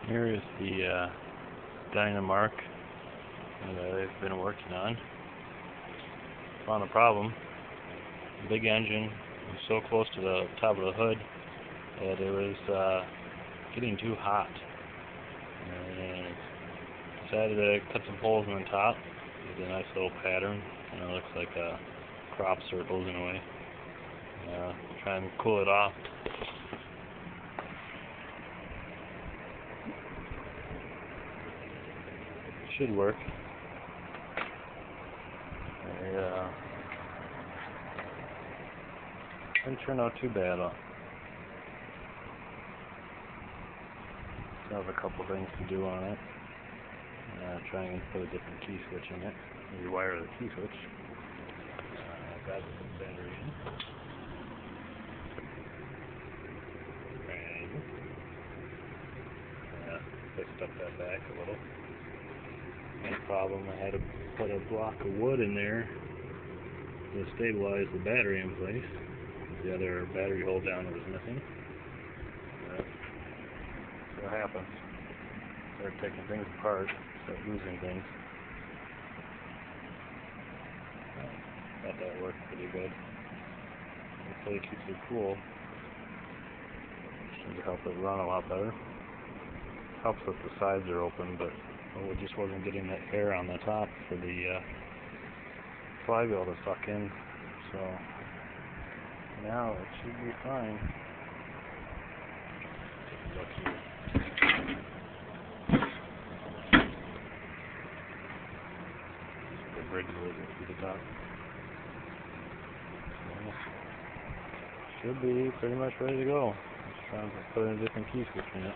Here is the Dynamark that I've been working on. Found a problem. The big engine was so close to the top of the hood that it was getting too hot. And decided to cut some holes in the top. Did a nice little pattern. It looks like a crop circles in a way. Try and cool it off. Should work. Didn't turn out too bad. Still have a couple things to do on it. Trying to put a different key switch in it. Rewire the key switch. Got the battery in. Fixed up that back a little. No problem. I had to put a block of wood in there to stabilize the battery in place. The other battery hold down was missing. That's what happens. Start taking things apart, start losing things. Thought that worked pretty good. Hopefully it keeps it cool. Should help it run a lot better. Helps that the sides are open, but it just wasn't getting the air on the top for the flywheel to suck in. So now it should be fine. The bridge will get to the top. Should be pretty much ready to go. Just trying to put in a different key switch in it.